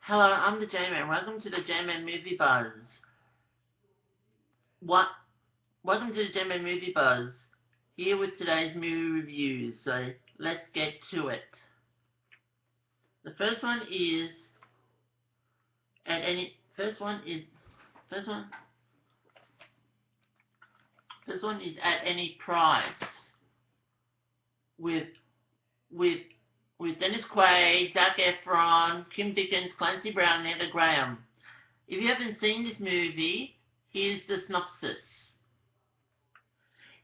Hello, I'm the J-Man. Welcome to the J-Man Movie Buzz. What? Welcome to the J-Man Movie Buzz. Here with today's movie reviews. So let's get to it. The first one is First one is At Any Price with with Dennis Quaid, Zac Efron, Kim Dickens, Clancy Brown, and Heather Graham. If you haven't seen this movie, here's the synopsis.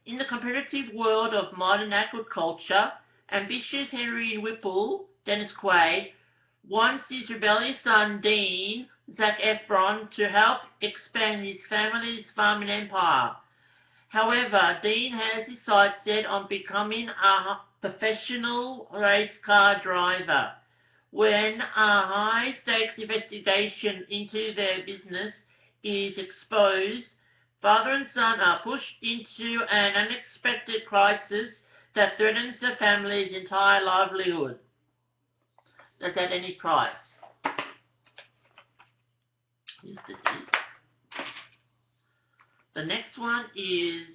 In the competitive world of modern agriculture, ambitious Henry Whipple, Dennis Quaid, wants his rebellious son Dean, Zac Efron, to help expand his family's farming empire. However, Dean has his sights set on becoming a professional race car driver. When a high-stakes investigation into their business is exposed, father and son are pushed into an unexpected crisis that threatens the family's entire livelihood. That's At Any Price. The next one is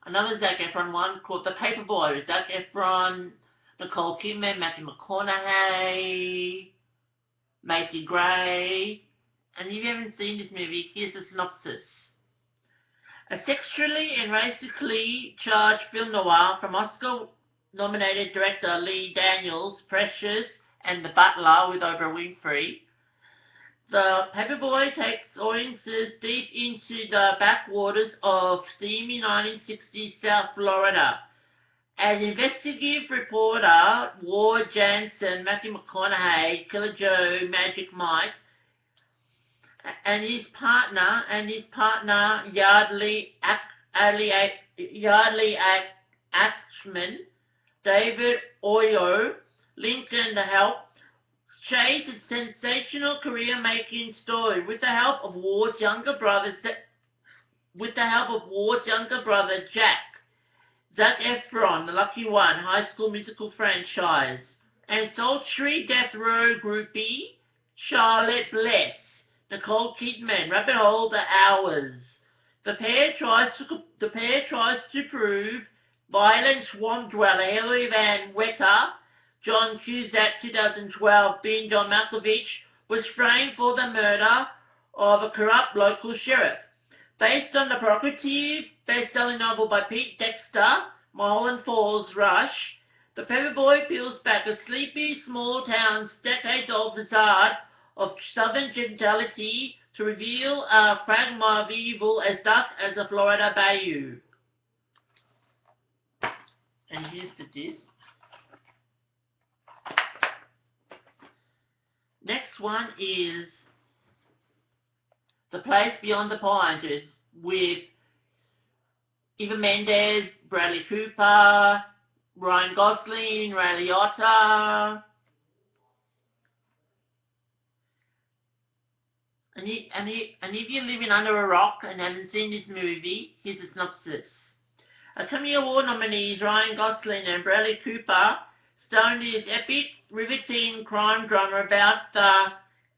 another Zac Efron one called The Paperboy with Zac Efron, Nicole Kidman, Matthew McConaughey, Macy Gray. And if you haven't seen this movie, here's the synopsis. A sexually and racially charged film noir from Oscar-nominated director Lee Daniels, Precious, and The Butler with Oprah Winfrey. The Paperboy takes audiences deep into the backwaters of steamy 1960s South Florida. As investigative reporter Ward Jansen, Matthew McConaughey, Killer Joe, Magic Mike, and his partner Yardley Ashman, David Oyo, Lincoln the Help, chase its sensational career-making story with the help of Ward's younger brother Jack, Zac Efron, The Lucky One, High School Musical franchise, and sultry death row groupie Charlotte Bless, Nicole Kidman, Rabbit Hole The Hours. The pair tries to prove violent swamp dweller Hilary Van Wetter, John Cusack, 2012, being John Malkovich, was framed for the murder of a corrupt local sheriff. Based on the provocative best-selling novel by Pete Dexter, Mulholland Falls Rush, the Paperboy peels back a sleepy small town's decades-old facade of southern gentility to reveal a quagmire of evil as dark as the Florida bayou. And here's the disc. Next one is The Place Beyond the Pines with Eva Mendes, Bradley Cooper, Ryan Gosling, Ray Liotta. And if you're living under a rock and haven't seen this movie, here's a synopsis. Academy Award nominees Ryan Gosling and Bradley Cooper star in this epic, riveting crime drama about the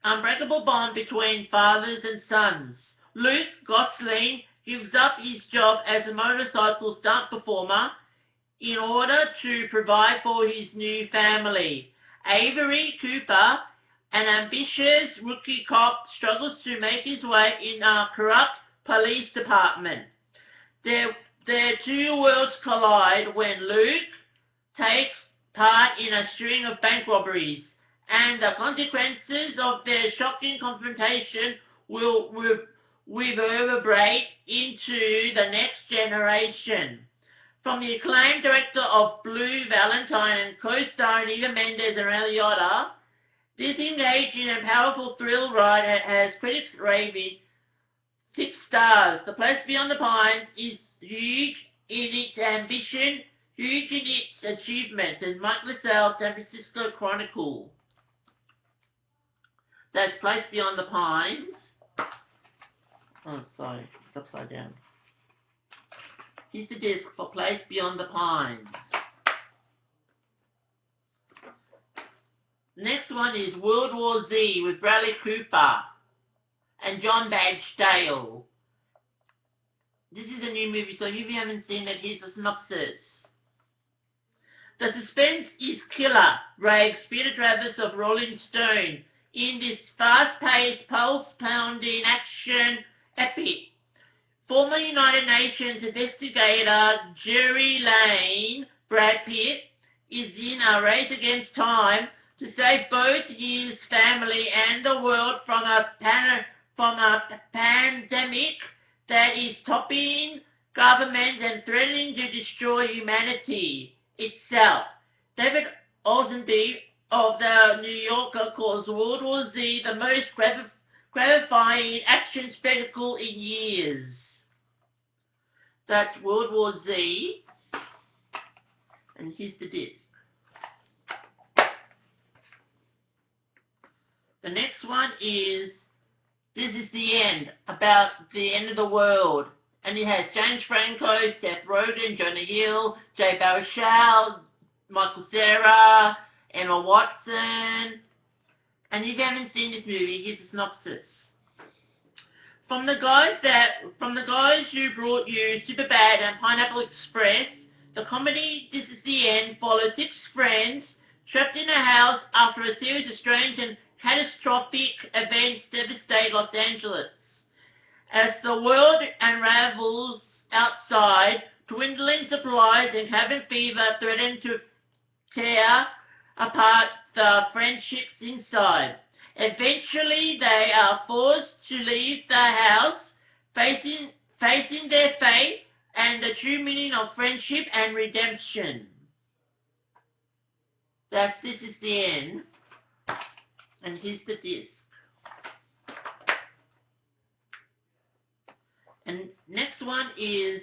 unbreakable bond between fathers and sons. Luke Gosling gives up his job as a motorcycle stunt performer in order to provide for his new family. Avery Cooper, an ambitious rookie cop, struggles to make his way in a corrupt police department. Their two worlds collide when Luke takes part in a string of bank robberies, and the consequences of their shocking confrontation will reverberate into the next generation. From the acclaimed director of Blue Valentine and co-starring Eva Mendes and Ray Liotta, this engaging and powerful thrill ride has critics raving 6 stars. The Place Beyond the Pines is huge in its ambition, huge in its achievements, and Mike Lascelles, San Francisco Chronicle. That's Place Beyond the Pines. Oh, sorry, it's upside down. Here's the disc for Place Beyond the Pines. Next one is World War Z with Bradley Cooper and John Badge Dale. This is a new movie, so if you haven't seen it, here's the synopsis. The suspense is killer, raves Peter Travis of Rolling Stone in this fast-paced, pulse-pounding action epic. Former United Nations investigator Jerry Lane, Brad Pitt, is in a race against time to save both his family and the world from a pandemic that is topping governments and threatening to destroy humanity itself. David Osenby of the New Yorker calls World War Z the most gratifying action spectacle in years. That's World War Z. And here's the disc. The next one is This Is the End, about the end of the world. And it has James Franco, Seth Rogen, Jonah Hill, Jay Baruchel, Michael Cera, Emma Watson. And if you haven't seen this movie, here's a synopsis. From the guys who brought you Superbad and Pineapple Express, the comedy This Is the End follows 6 friends trapped in a house after a series of strange and catastrophic events devastate Los Angeles. As the world unravels outside, dwindling supplies and cabin fever threaten to tear apart the friendships inside. Eventually, they are forced to leave the house, facing their fate and the true meaning of friendship and redemption. This is the end. And here's the disc. And next one is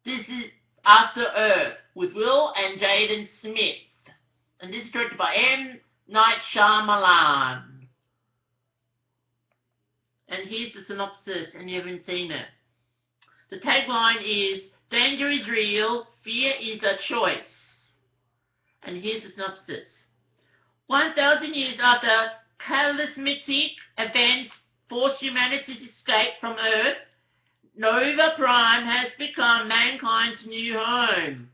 This Is After Earth with Will and Jaden Smith. And this is directed by M. Night Shyamalan. And here's the synopsis, and you haven't seen it. The tagline is, danger is real, fear is a choice. And here's the synopsis. 1,000 years after cataclysmic events forced humanity's escape from Earth, Nova Prime has become mankind's new home.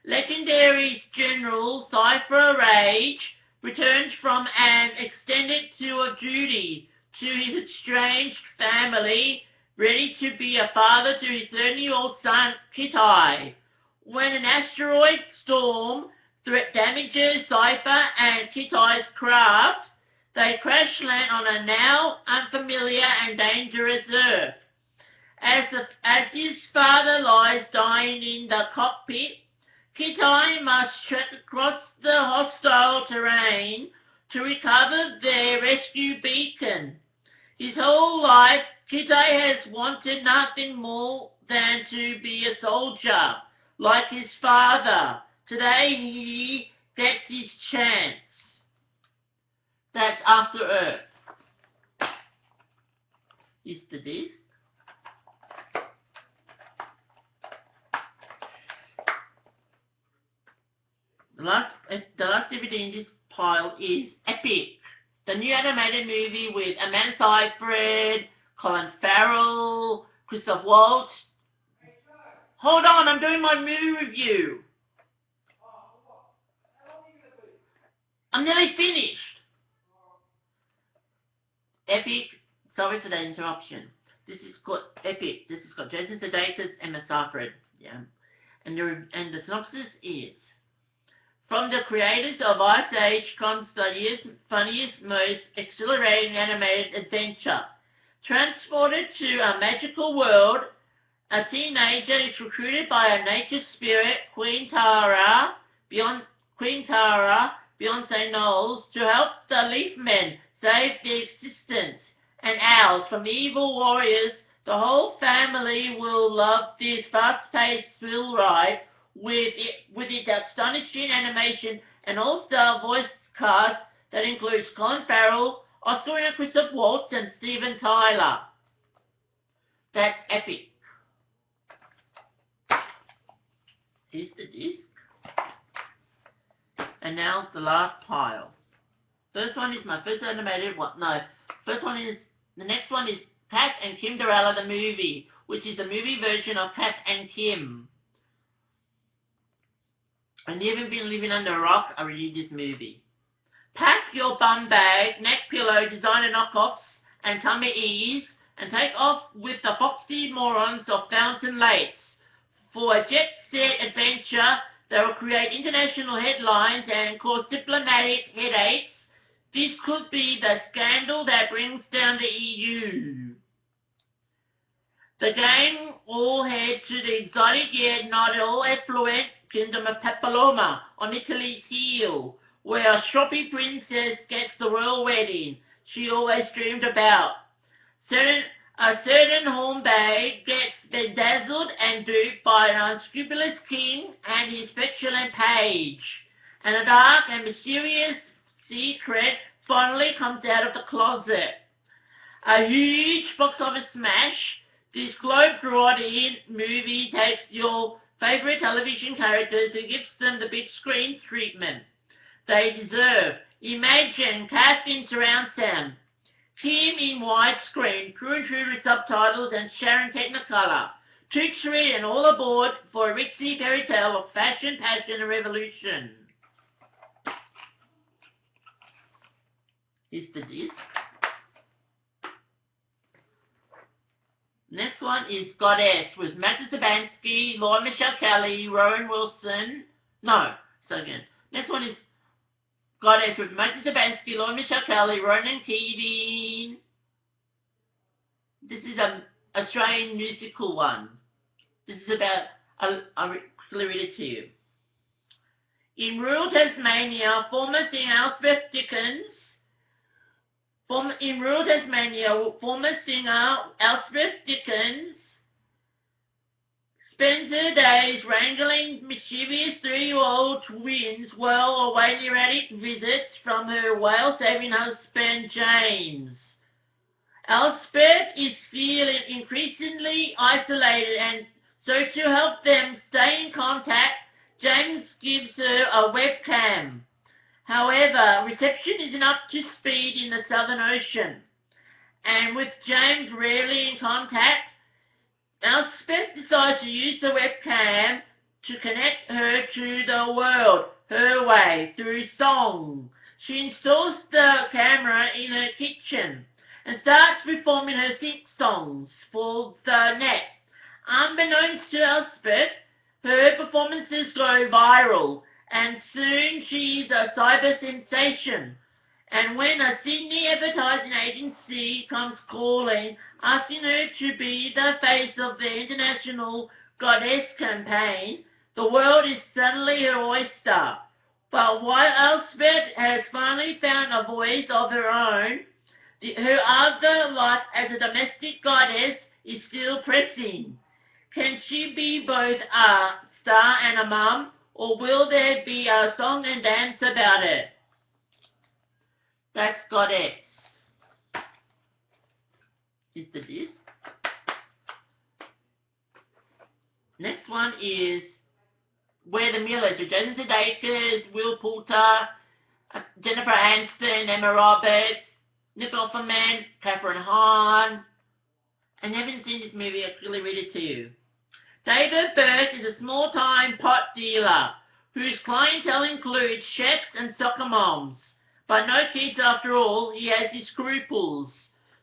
Legendary General Cypher Rage returns from an extended tour of duty to his estranged family, ready to be a father to his 30-year-old son, Kittai. When an asteroid storm damages Cypher and Kittai's craft, they crash land on a now unfamiliar and dangerous Earth. As his father lies dying in the cockpit, Kittai must trek across the hostile terrain to recover their rescue beacon. His whole life, Kittai has wanted nothing more than to be a soldier, like his father. Today he gets his chance. That's After Earth. Is the disc. The last DVD in this pile is Epic, the new animated movie with Amanda Seyfried, Colin Farrell, Christoph Waltz. Hold on, I'm doing my movie review. I'm nearly finished. Epic, sorry for that interruption. This is got Epic. This has got Jason Sudeikis, Emma Seyfried. Yeah, and the synopsis is: from the creators of Ice Age comes the funniest, most exhilarating animated adventure. Transported to a magical world, a teenager is recruited by a nature spirit, Queen Tara, Beyonce Knowles, to help the Leafmen save their existence and ours from evil warriors. The whole family will love this fast-paced thrill ride with its astonishing animation and all-star voice cast that includes Colin Farrell, Oscar winner Christoph Waltz, and Steven Tyler. That's Epic. Here's the disc. And now the last pile. First one is my first animated one. No, the next one is Kath and Kimderella the movie, which is a movie version of Kath and Kim. And you haven't been living under a rock, I read this movie. Pack your bum bag, neck pillow, designer knockoffs, and tummy ease, and take off with the foxy morons of Fountain Lakes for a jet-set adventure that will create international headlines and cause diplomatic headaches. This could be the scandal that brings down the EU. The gang all head to the exotic yet not at all affluent kingdom of Papilloma on Italy's heel, where a shoppy princess gets the royal wedding she always dreamed about. A certain hornbag gets bedazzled and duped by an unscrupulous king and his petulant page, and a dark and mysterious secret finally comes out of the closet. A huge box office smash, this globe-trotting movie takes your favourite television characters and gives them the big screen treatment they deserve. Imagine Kath in surround sound, Kim in widescreen, true and true with subtitles, and Sharon Technicolor. Tricks read and all aboard for a ritzy fairy tale of fashion, passion, and revolution. Here's the disc. Next one is Goddess with Matthew Sabansky, Laura Michelle Kelly, Rowan Wilson. No, so again. Next one is Goddess with Matthew Sabansky, Laura Michelle Kelly, Ronan Keating. This is an Australian musical one. This is about, I'll quickly read it to you. In rural Tasmania, former singer Elspeth Dickens spends her days wrangling mischievous 3-year-old twins while awaiting erratic visits from her whale-saving husband James. Elspeth is feeling increasingly isolated, and so to help them stay in contact, James gives her a webcam. However, reception isn't up to speed in the Southern Ocean, and with James rarely in contact, Elspeth decides to use the webcam to connect her to the world her way through song. She installs the camera in her kitchen and starts performing her sync songs for the net. Unbeknownst to Elspeth, her performances go viral, and soon she's a cyber sensation. And when a Sydney advertising agency comes calling, asking her to be the face of the International Goddess campaign, the world is suddenly her oyster. But while Elspeth has finally found a voice of her own, her other life as a domestic goddess is still pressing. Can she be both a star and a mum, or will there be a song and dance about it? That's Goddess. Is the disc. Next one is Where the Millers with Jason Sudeikis, Will Poulter, Jennifer Aniston, Emma Roberts, Nick Offerman, Catherine Hahn. And you haven't seen this movie, I'll quickly read it to you. David Burke is a small-time pot dealer whose clientele includes chefs and soccer moms. But no kids after all, he has his scruples.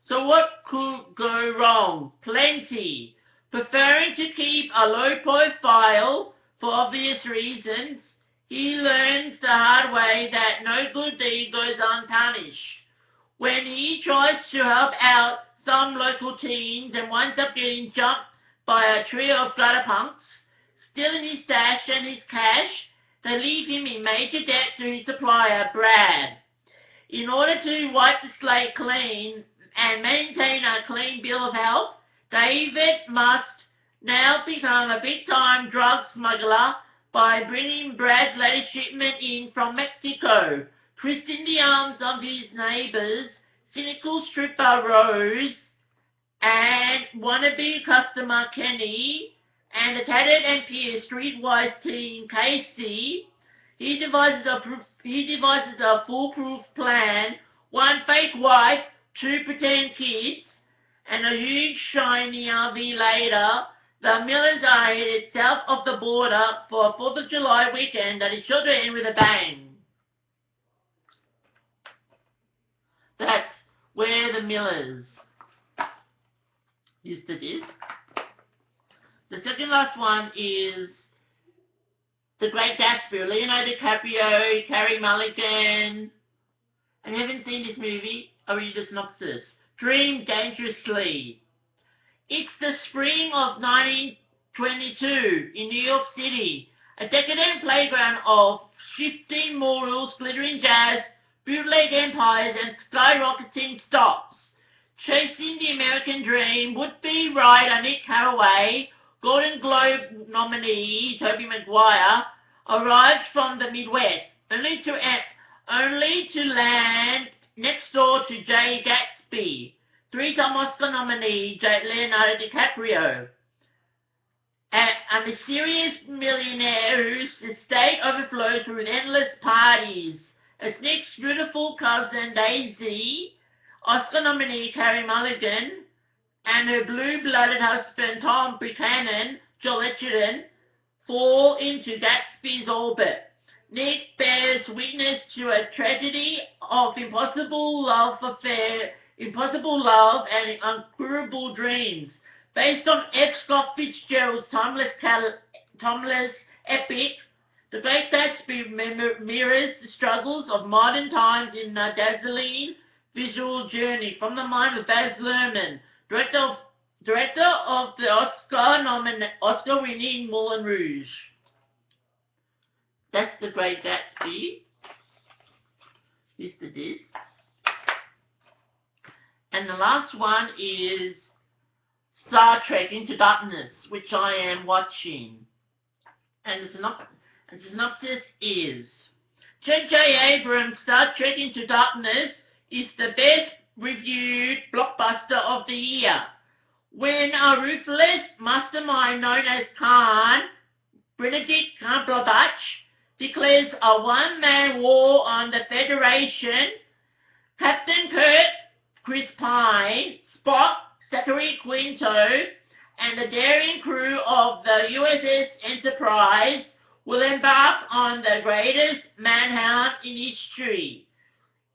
So what could go wrong? Plenty. Preferring to keep a low profile for obvious reasons, he learns the hard way that no good deed goes unpunished. When he tries to help out some local teens and winds up getting jumped by a trio of gutter punks, stealing his stash and his cash, they leave him in major debt to his supplier, Brad. In order to wipe the slate clean and maintain a clean bill of health, David must now become a big-time drug smuggler by bringing Brad's latest shipment in from Mexico, twisting the arms of his neighbours, cynical stripper Rose, and wannabe customer Kenny, and the tattered and pierced streetwise teen Casey. He devises a he devises a foolproof plan, one fake wife, two pretend kids, and a huge shiny RV later. The Millers are headed south of the border for a 4th of July weekend that is sure to end with a bang. That's Where the Millers used to this. The second last one is The Great Gatsby, Leonardo DiCaprio, Carey Mulligan. And you haven't seen this movie? I'll read the synopsis. Dream dangerously. It's the spring of 1922 in New York City, a decadent playground of shifting morals, glittering jazz, bootleg empires, and skyrocketing stocks. Chasing the American dream, would-be writer Nick Carraway, Golden Globe nominee Tobey Maguire, arrives from the Midwest, only to land next door to Jay Gatsby, three-time Oscar nominee Leonardo DiCaprio, a mysterious millionaire whose estate overflows with endless parties. As Nick's beautiful cousin Daisy, Oscar nominee Carey Mulligan, and her blue-blooded husband Tom Buchanan, Joel Edgerton, fall into Gatsby's orbit. Nick bears witness to a tragedy of impossible love and uncurable dreams. Based on F. Scott Fitzgerald's timeless epic, The Great Gatsby mirrors the struggles of modern times in a dazzling visual journey from the mind of Baz Luhrmann, director of the Oscar-winning Moulin Rouge. That's The Great Gatsby. Listed this. And the last one is Star Trek Into Darkness, which I am watching. And the synopsis is, J.J. Abrams' Star Trek Into Darkness is the best reviewed blockbuster of the year. When a ruthless mastermind known as Khan, Benedict Cumberbatch, declares a one-man war on the Federation, Captain Kirk, Chris Pine, Spock, Zachary Quinto, and the daring crew of the USS Enterprise will embark on the greatest manhunt in history.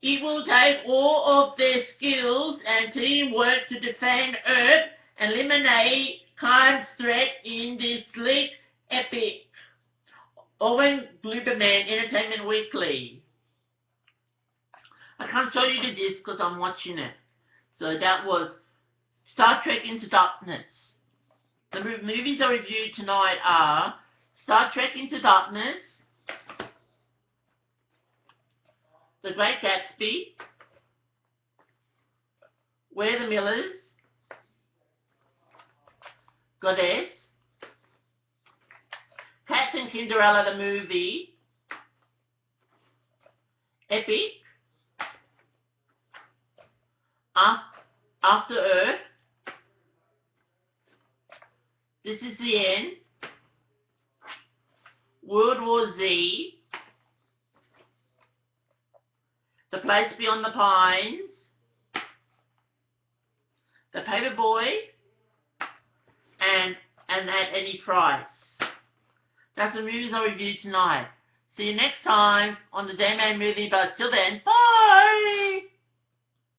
It will take all of their skills and teamwork to defend Earth and eliminate Khan's threat in this sleek epic. Owen Gluberman, Entertainment Weekly. I can't show you the disc because I'm watching it. So that was Star Trek Into Darkness. The movies I reviewed tonight are Star Trek Into Darkness, The Great Gatsby, Where the Millers, Goddess, Kath and Kimderella the movie, Epic, After Earth, This Is the End, World War Z, The Place Beyond the Pines, The Paperboy, and At Any Price. That's the movies I reviewed tonight. See you next time on the J-Man Movie, but till then, bye!